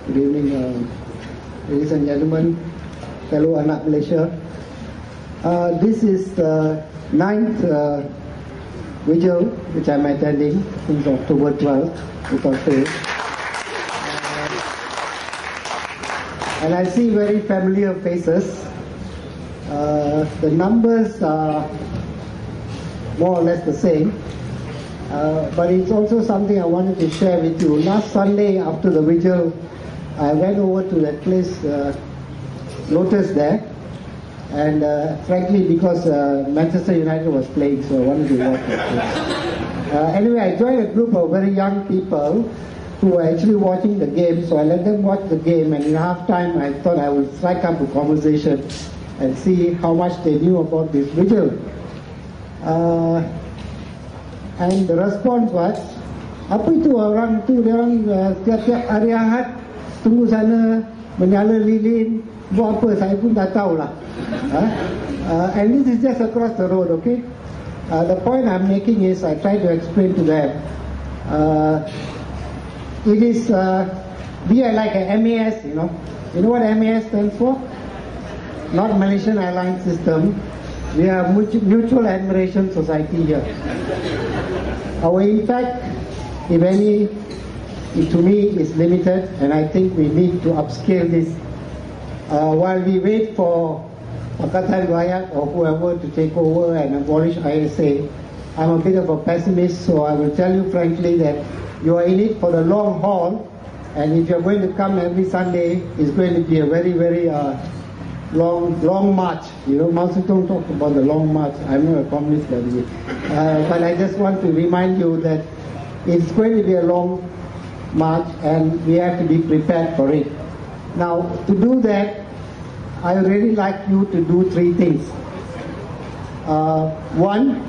Good evening, ladies and gentlemen, fellow anak Malaysia. This is the 9th vigil which I'm attending since October 12th, 2008. And I see very familiar faces. The numbers are more or less the same, but it's also something I wanted to share with you. Last Sunday after the vigil, I went over to that place, Lotus there, and frankly because Manchester United was playing, so I wanted to watch it. Anyway, I joined a group of very young people who were actually watching the game, so I let them watch the game, and in half time I thought I would strike up a conversation and see how much they knew about this vigil. And the response was, apa itu orang tu, dia orang setiap hari Ahad tunggu sana menyala lilin, buat apa saya pun tak tahulah. And this is just across the road, okay? The point I'm making is I try to explain to them. It is we are like a MAS, you know. You know what MAS stands for? Not Malaysian Airlines System. We are Mutual Admiration Society here. Our impact, if any, to me is limited, and I think we need to upscale this. While we wait for Petaling or whoever to take over and abolish ISA, I'm a bit of a pessimist, so I will tell you frankly that you are in it for the long haul, and if you're going to come every Sunday, it's going to be a very, very long march. You know, Mao Zedong talked about the long march. I'm not a communist, by the way. But I just want to remind you that it's going to be a long march, and we have to be prepared for it. Now, to do that, I really like you to do 3 things. One,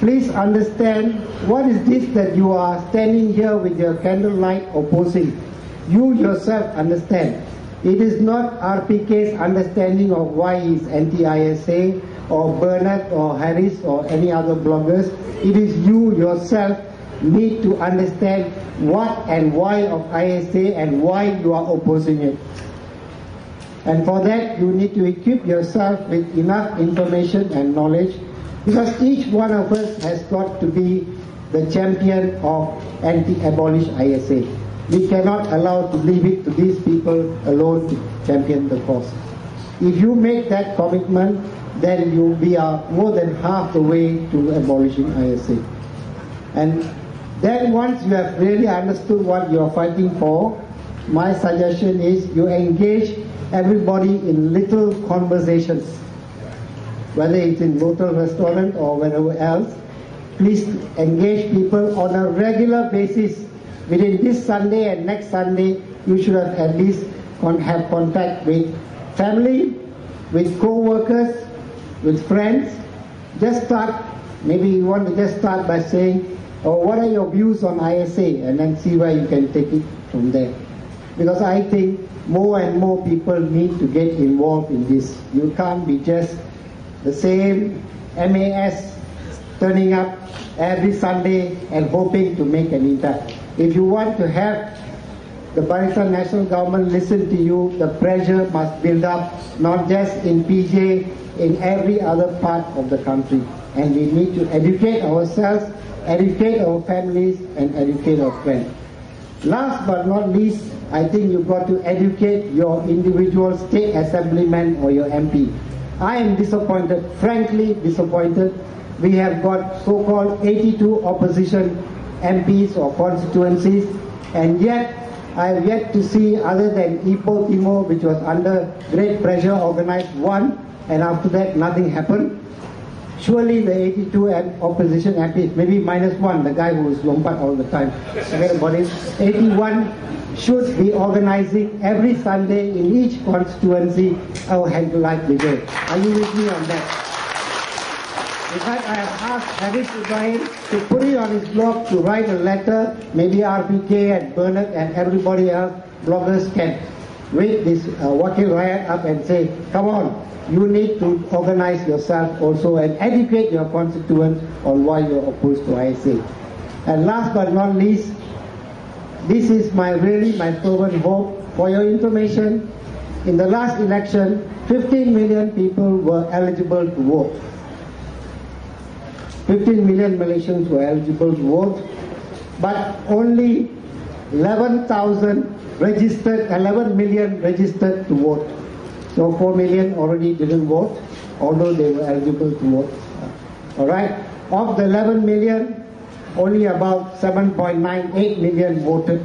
please understand what is this that you are standing here with your candlelight opposing. You yourself understand. It is not RPK's understanding of why he's anti-ISA, or Bernard or Harris or any other bloggers. It is you yourself need to understand what and why of ISA and why you are opposing it. And for that, you need to equip yourself with enough information and knowledge, because each one of us has got to be the champion of anti-abolish ISA. We cannot allow to leave it to these people alone to champion the cause. If you make that commitment, then you will be more than half the way to abolishing ISA. And then once you have really understood what you are fighting for, my suggestion is you engage everybody in little conversations, whether it's in local restaurant or wherever else. Please engage people on a regular basis. Within this Sunday and next Sunday, you should have at least have contact with family, with co-workers, with friends. Just start, maybe you want to just start by saying, oh, what are your views on ISA, and then see where you can take it from there. Because I think more and more people need to get involved in this. You can't be just the same MAS turning up every Sunday and hoping to make an impact. If you want to have the Barisan National Government listen to you, the pressure must build up, not just in PJ, in every other part of the country. And we need to educate ourselves, educate our families, and educate our friends. Last but not least, I think you've got to educate your individual state assemblyman or your MP. I am disappointed, frankly disappointed. We have got so-called 82 opposition MPs or constituencies, and yet I have yet to see, other than Ipoh Timur, which was under great pressure, organized one, and after that nothing happened. Surely the 82 opposition MPs, maybe -1, the guy who is lompat all the time, forget about it, 81 should be organizing every Sunday in each constituency our candlelight brigade. Are you with me on that? In fact, I have asked Harris Ibrahim to put it on his blog to write a letter. Maybe RPK and Bernard and everybody else, bloggers can wake this Wakil Rakyat up and say, come on, you need to organize yourself also and educate your constituents on why you're opposed to ISA. And last but not least, this is really my fervent hope. For your information, in the last election, 15 million people were eligible to vote. 15 million Malaysians were eligible to vote, but only 11 million registered to vote. So 4 million already didn't vote, although they were eligible to vote. All right. Of the 11 million, only about 7.98 million voted.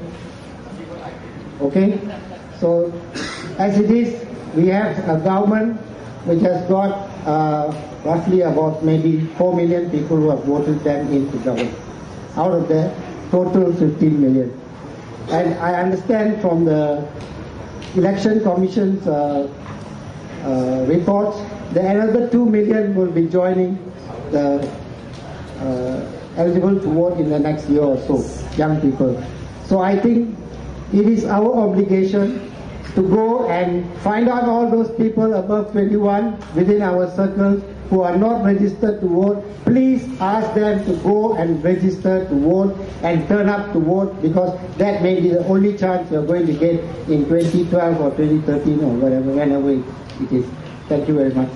Okay. So as it is, we have a government which has got roughly about maybe 4 million people who have voted them into government. Out of the total 15 million. And I understand from the Election Commission's reports that another 2 million will be joining the eligible to vote in the next year or so, young people. So I think it is our obligation to go and find out all those people above 21 within our circles who are not registered to vote. Please ask them to go and register to vote and turn up to vote, because that may be the only chance you're going to get in 2012 or 2013 or whenever it is. Thank you very much.